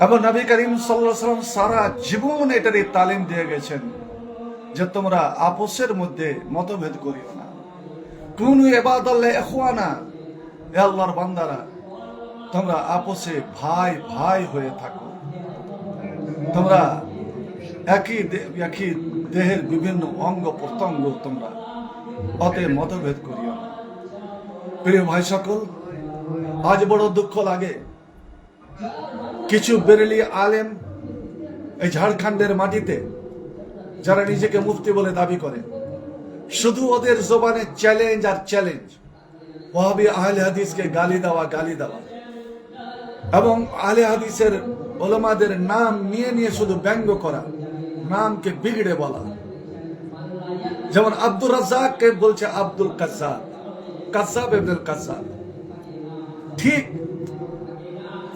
এবং নবী করিম সাল্লাল্লাহু আলাইহি ওয়াসাল্লাম সারা জীবন এটারই তালিম দিয়ে গেছেন যে তোমরা আপসের মধ্যে মতভেদ করিও না। কুনু ইবাদাল্লাহ ইখওয়ানা, হে আল্লাহর বান্দারা তোমরা আপসে ভাই ভাই হয়ে থাকো। তোমরা একই দেহের বিভিন্ন অঙ্গ প্রত্যঙ্গ, তোমরা অতে মতভেদ করিও না। প্রিয় ভাই সকল, আজ বড় দুঃখ লাগে কিছু বেরেলি আলেম এই ঝাড়খণ্ডের মাটিতে যারা নিজেকে মুফতি বলে দাবি করে, শুধু ওদের জবানে চ্যালেঞ্জ আর চ্যালেঞ্জ, ওয়াহাবি আহলে হাদিসকে গালি দেওয়া এবং আহলে হাদিসের ওলামাদের নাম নিয়ে শুধু ব্যঙ্গ করা, নামকে বিগড়ে বলা। যেমন আব্দুর রাজ্জাককে বলছে আব্দুল কাজ্জাব, কাজ্জাব ইবনুল কাজ্জাব। ঠিক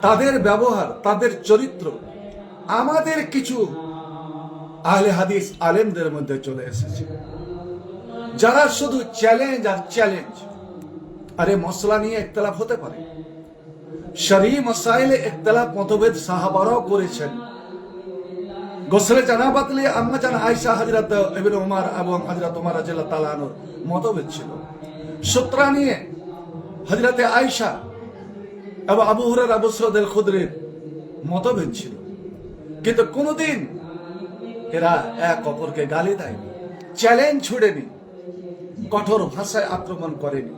তাদের ব্যবহার, তাদের চরিত্র আমাদের কিছু আহলে হাদিস আলেমদের মধ্যে চলে এসেছে, যারা শুধু চ্যালেঞ্জ আর চ্যালেঞ্জ। আরে মসলা নিয়ে ইখতিলাফ হতে পারে, শরঈ মাসাইলে ইখতিলাফ মতভেদ সাহাবারাও করেছেন। গোসলে জানাবাত নিয়ে আম্মা জান আয়েশা, হযরত ইবনে উমর এবং হযরত উমর রাদিয়াল্লাহু তাআলা আনহুর মতভেদ ছিল। সূত্রা নিয়ে হযরত আয়েশা এবং আবু হুরায়রা, আবু সাঈদ আল খুদরির মতভেদ ছিল। কিন্তু কোনদিন এরা এক অপরকে গালি দেয়নি, চ্যালেঞ্জ ছুড়েনি, কঠোর ভাষায় আক্রমণ করেনি।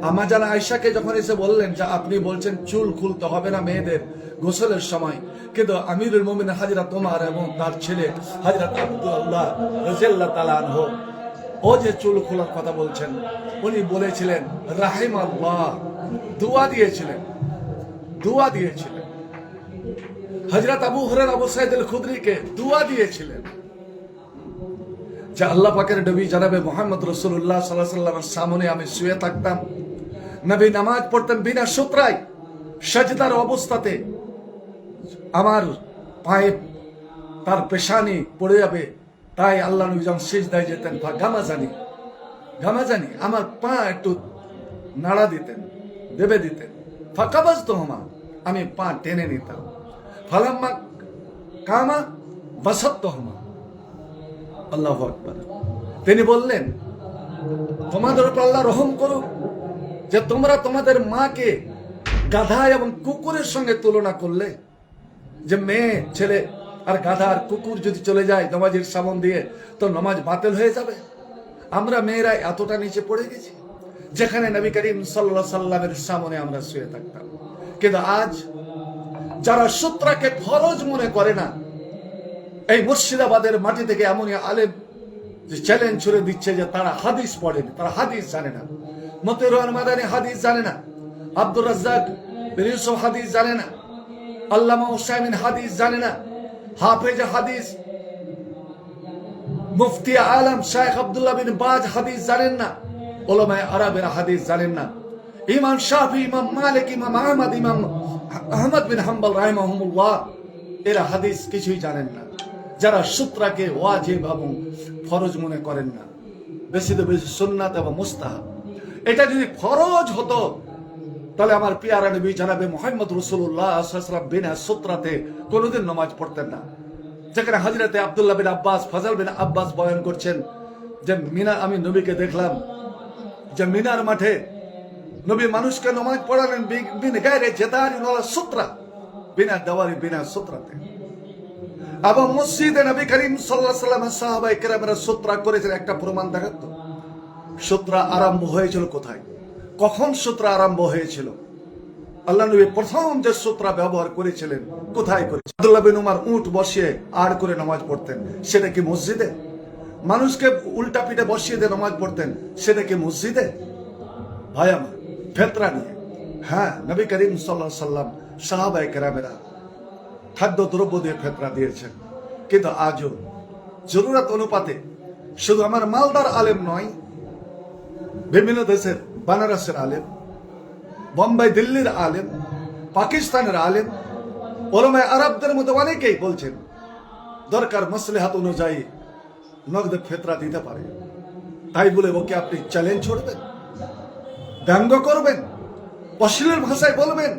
আম্মা জান আয়েশাকে যখন এসে বললেন যে আপনি বলছেন চুল খুলতে হবে না মেয়েদের গোসলের সময়, কিন্তু আমিরুল মুমিনিন হযরত ওমর এবং তার ছেলে হযরত আব্দুল্লাহ রাদিয়াল্লাহু তাআলা আনহু ও যে চুল খোলার কথা বলছেন, উনি বলেছিলেন রাহিমাল্লাহ, দোয়া দিয়েছিলেন। হযরত আবু হুরায়রা, আবু সাঈদ আল খুদরিকে দোয়া দিয়েছিলেন যে আল্লাহ পাকের নবী জনাবে মুহাম্মদ রাসূলুল্লাহ সাল্লাল্লাহু আলাইহি ওয়াসাল্লামের সামনে আমি শুয়ে থাকতাম, নবী নামাজ পড়তেন বিনা সুতরায়, সাজদার অবস্থাতে আমার পায়ে তার পেশানি পড়ে যাবে, তাই আল্লাহ নবী যখন সিজদায় যেতেন গামাজানি আমার পা একটু নাড়া দিতেন, দেবে দিতেন, ফাকাবাজতুহুমা, আমি পা টেনে নিতাম, ফালাম্মা কামা বাসাততুহুমা। আল্লাহু আকবার। তিনি বললেন তোমাদের উপর আল্লাহ রহম করুক যে তোমরা তোমাদের মাকে গাধা এবং কুকুরের সঙ্গে তুলনা করলে, যে মেয়ে ছেলে আর গাধা আর কুকুর যদি চলে যায় নামাজের সামন দিয়ে তো নামাজ বাতিল হয়ে যাবে। আমরা মেয়েরা এতটা নিচে পড়ে গেছি যেখানে নবী করিম সাল্লাল্লাহু আলাইহি সাল্লামের সামনে আমরা শুয়ে থাকতাম। কিন্তু আজ যারা সূত্রাকে ফরজ মনে করে না, এই মুর্শিদাবাদের মাটি থেকে এমনই আলেম যে চ্যালেঞ্জ ছুড়ে দিচ্ছে যে তারা হাদিস পড়েনি, তারা হাদিস জানে না, মতিউর মাদানী হাদিস জানে না, আব্দুর রাজ্জাক বিন ইউসুফ হাদিস জানে না, আল্লামা উসাইমিন হাদিস জানে না, হাফেজ হাদিস মুফতি আলম শেখ আব্দুল্লাহ বিন বাজ হাদিস জানেন না, উলামায়ে আরবের হাদিস জানেন না, ইমাম শাফি, ইমাম মালিক, ইমাম আহমদ বিন হাম্বল রাহিমাহুমুল্লাহ এরা হাদিস কিছুই জানেন না। যারা সূত্রাকে ওয়াজিব এবং ফরজ মনে করেন না, বেশি তো বেশি সুন্নাত এবং মুস্তাহাব। এটা যদি ফরজ হতো তাহলে আমার পিয়ারা নবী জনাবে মুহাম্মদ রাসূলুল্লাহ সাল্লাল্লাহু আলাইহি ওয়াসাল্লাম বিনা সূত্রাতে কোনোদিন নামাজ পড়তেন না। যেখানে হযরতে আব্দুল্লাহ বিন আব্বাস, ফজল বিন আব্বাস বয়ান করছেন যে আমি নবীকে দেখলাম যে মিনার মাঠে নবী মানুষকে নামাজ পড়ালেন বিন গায়রে জাদারিন ওয়ালা সূত্রা, বিনা দাওয়ারি, বিনা সূত্রাতে। এবং মসজিদে নবী করিম সাল্লাল্লাহু আলাইহি ওয়াসাল্লাম সাহাবায়ে কেরামেরা সূত্রা করেছেন। একটা প্রমাণ দেখাত, সূত্রা আরম্ভ হয়েছিল কোথায়, কখন সূত্রা আরম্ভ হয়েছিল? আল্লাহ নবী প্রথম যে সূত্রা ব্যবহার করেছিলেন কোথায় করেছিলেন? আব্দুল্লাহ বিন উমর উট বসিয়ে আড় করে নামাজ পড়তেন, সেটা কি মসজিদে? মানুষকে উল্টা পিঠে বসিয়ে দিয়ে নামাজ পড়তেন, সেটা কি মসজিদে? ভাই আমার, ফেতরা নিয়ে, হ্যাঁ নবী করিম সাল্লাল্লাহু আলাইহি ওয়াসাল্লাম সাহাবায়ে কেরামেরা খাদ্য দ্রব্য দিয়ে ফেতরা দিয়েছেন। কিন্তু আজও জরুরত অনুপাতে শুধু আমার মালদার আলেম নয়, বিভিন্ন দেশের বানারসের আলেম, বোম্বাই দিল্লির আলেম, পাকিস্তানের আলেম, ওলামায়ে আরবদের মধ্যে অনেকেই বলছেন দরকার মাসলাহাত অনুযায়ী নগদ ফেতরা দিতে পারে। তাই বলে ওকে আপনি চ্যালেঞ্জ ছড়বেন, ব্যঙ্গ করবেন, অশ্লীল ভাষায় বলবেন?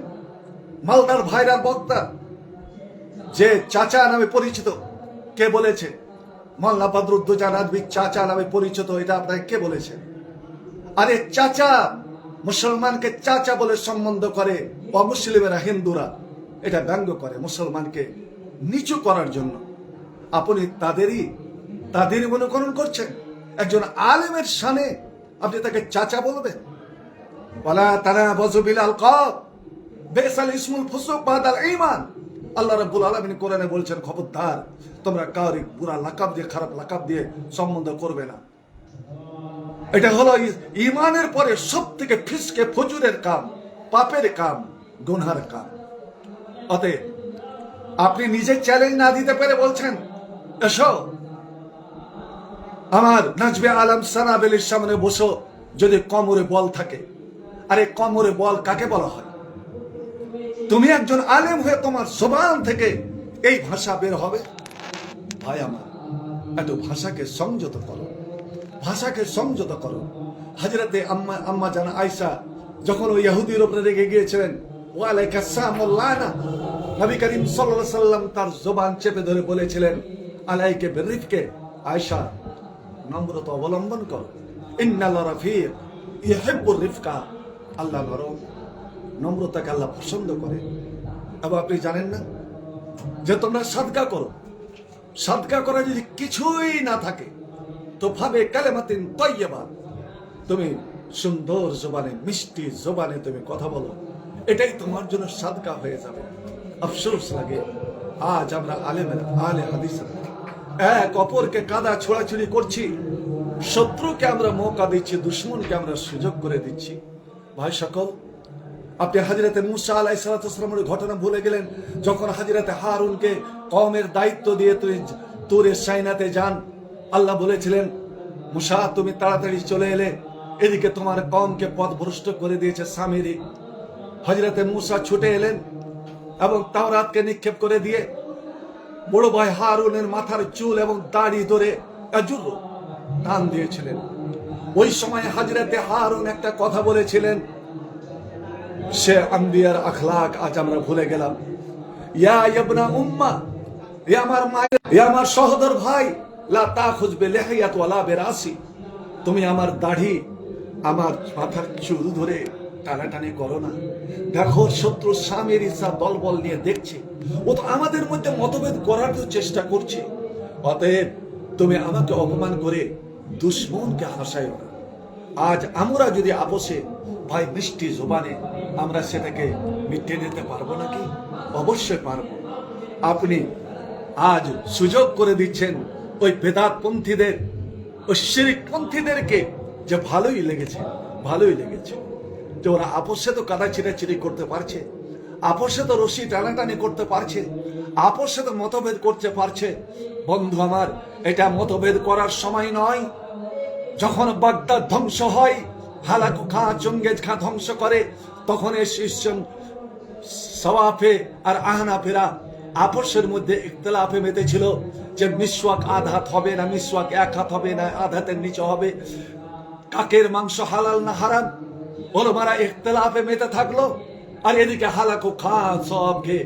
মালদার ভাইরাল বক্তা যে চাচা নামে পরিচিত, কে বলেছে? মোল্লা বদরুদ্দোজা নাদভী চাচা নামে পরিচিত, এটা আপনাকে কে বলেছে? আরে চাচা, মুসলমানকে চাচা বলে সম্বন্ধ করে অমুসলিমেরা, হিন্দুরা এটা ব্যঙ্গ করে মুসলমানকে নিচু করার জন্য। আপনি তাদেরই অনুকরণ করছেন। একজন আলেমের শানে আপনি তাকে চাচা বলবেন? ওয়ালা তানাবাযু বিল আলকাব বিসাল ইসমুল ফুসুক বাদাল ঈমান। আল্লাহ রাব্বুল আলামিন কোরআনে বলছেন, খবরদার তোমরা কাউরি বুরা লাকাব দিয়ে, খারাপ লাকাব দিয়ে সম্বন্ধ করবে না। এটা হলো ঈমানের পরে সবথেকে ফিসকে ফজুরের কাম, পাপের কাম, গুনহার কাম। অতএব আপনি নিজে চ্যালেঞ্জ না দিতে পেরে বলছেন এসো আমার নাজবে আলম সানাবেলির সামনে বসো, যদি কোমরে বল থাকে। আরে কোমরে বল কাকে বলা হয়? তুমি একজন আলেম হয়ে তোমার জবান থেকে এই ভাষা বের হবে? ভাই আমার, একটু ভাষাকে সংযত করো, ভাষাকে সংযত করো। হযরতে আম্মা জান আয়েশা যখন ওই ইহুদির উপরে রেগে গিয়েছিলেন, ওয়ালাইকাস সালাম লানা, নবী করিম সাল্লাল্লাহু আলাইহি সাল্লাম তার জবান চেপে ধরে বলেছিলেন, আলাইকে বিরিফকে, আয়েশা নম্রতা অবলম্বন করো। ইন্নাল্লাহ রাফিক ইউহিব্বুর রিফকা, আল্লাহ নরম, নম্রতাকে আল্লাহ পছন্দ করে। এবং আপনি জানেন না যে তোমরা সাদকা করো, সাদকা করা যদি কিছুই না থাকে তো ভাবে কালেমাতিন তাইয়্যিবা, তুমি সুন্দর জবানে, মিষ্টি জবানে তুমি কথা বলো, এটাই তোমার জন্য সাদকা হয়ে যাবে। আফসোস লাগে আজ আমরা আলেমেরা, আলে হাদিসরা এক অপরকে কাদা ছোড়াছুড়ি করছি, শত্রুকে আমরা মৌকা দিচ্ছি, দুশ্মনকে আমরা সুযোগ করে দিচ্ছি। ভাই সকল, আপনি হযরতে মুসা আলাইহিস সালামের ঘটনা ভুলে গেলেন, যখন হযরতে হারুনকে কওমের দায়িত্ব দিয়ে তুরে সাইনাতে যান, আল্লাহ বলেছিলেন, মুসা তুমি তাড়াতাড়ি চলে এলে, এদিকে তোমার কওমকে পথভ্রষ্ট করে দিয়েছে সামিরি। হযরতে মুসা ছুটে এলেন এবং তাওরাতকে নিক্ষেপ করে দিয়ে বড় ভাই হারুনের মাথার চুল এবং দাড়ি ধরে টান দিয়েছিলেন। ওই সময় হযরতে হারুন একটা কথা বলেছিলেন, সে আম্বিয়ার আখলাক আজ আমরা ভুলে গেলাম। ইয়া ইবনা উম্মা, ইয়া আমার মায়ের, ইয়া আমার সহোদর ভাই, লা তাখুয বিলিহিয়াত ওয়ালা বিরাসি, তুমি আমার দাড়ি, আমার মাথার চুল ধরে টানাটানি করো না। দেখো শত্রু স্বামীর ইচ্ছা দলবল নিয়ে দেখছে, ও তো আমাদের মধ্যে মতভেদ করার চেষ্টা করছে। অতএব তুমি আমাকে অপমান করে দুশ্মনকে হাসাইও না। আজ আমরা যদি আপোষে ভাই মিষ্টি জবানে আমরা সেটাকে মিটিয়ে দিতে পারবো নাকি? অবশ্যই পারবো। আপনি আজ সুযোগ করে দিচ্ছেন ওই বেদাতপন্থীদের, ওই শিরকপন্থীদেরকে, যে ভালোই লেগেছে, ভালোই লেগেছে যে ওরা আপোষে তো কাদা ছিঁড়াছিঁড়ি করতে পারছে, আপোষে তো রশি টানাটানি করতে পারছে, আপোষে তো মতভেদ করতে পারছে। বন্ধু আমার, এটা মতভেদ করার সময় নয়। যখন বাগদাদ ধ্বংস হয়, হালাকু খাঁ, চঙ্গেজ খাঁ ধ্বংস করে, তখন সওয়াফে আর আহনাফেরা আপোষের মধ্যে ইখতিলাফে মেতেছিল যে মিসওয়াক আধ হাত হবে না, মিসওয়াক এক হাত হবে না, আধ হাতের নিচে হবে, কাকের মাংস হালাল না হারাম, ওলামারা ইখতিলাফে মেতে থাকলো। আর এদিকে হালাকু খাঁ সবকে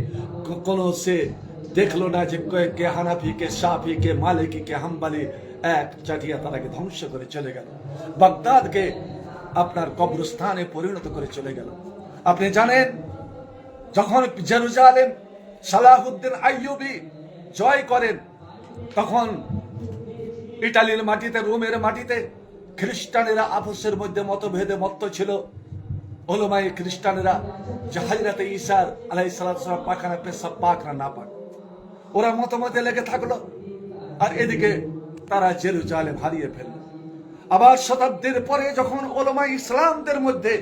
কোনো সে দেখলো না যে কে হানাফি, কে শাফি, কে মালিকি, কে হাম্বলি, এক চাটিয়া তারাকে ধ্বংস করে চলে গেল, বাগদাদকে আপনার কবরস্থানে পরিণত করে চলে গেল। আপনি জানেন, যখন জেরুজালেম সালাহুদ্দিন আইয়ুবী জয় করেন, তখন ইটালির মাটিতে, রোমের মাটিতে খ্রিস্টানেরা আপোষের মধ্যে মতভেদে মত্ত ছিল। ওলামায়ে খ্রিস্টানেরা যে হযরতে ঈসা আলাইহিস সালাম পাখানা পেশাব পাক না না পাক, ওরা মতমতে লেগে থাকলো। আর এদিকে তারা জেরুজালেম হারিয়ে ফেলল। আবার শতাব্দীর পরে যখন ওলামায়ে ইসলামদের মধ্যে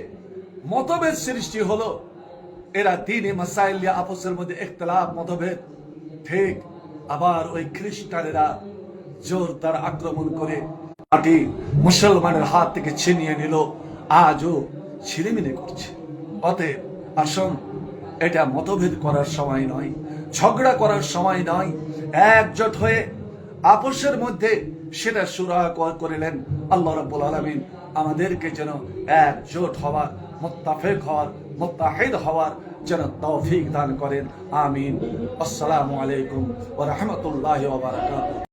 মতভেদ সৃষ্টি হলো, এরা দ্বীনি মাসাইল নিয়ে আপোষের মধ্যে ইখতিলাফ, মতভেদ, ঠিক আবার ওই খ্রিস্টানেরা জোরদার আক্রমণ করে মাটি মুসলমানের হাত থেকে ছিনিয়ে নিল, আজও ছিনিমিনি করছে। অতএব আসুন, এটা মতভেদ করার সময় নয়, ঝগড়া করার সময় নয়, একজোট হয়ে আপোষের মধ্যে সেটা সুরা করিলেন। আল্লাহ রাব্বুল আলামিন আমাদেরকে যেন একজোট হওয়ার, মুত্তাফিক হওয়ার, মুত্তাহিদ হওয়ার, যেন তৌফিক দান করেন। আমিন। আসসালামু আলাইকুম ওয়া রাহমাতুল্লাহি ওয়া বারাকাতুহু।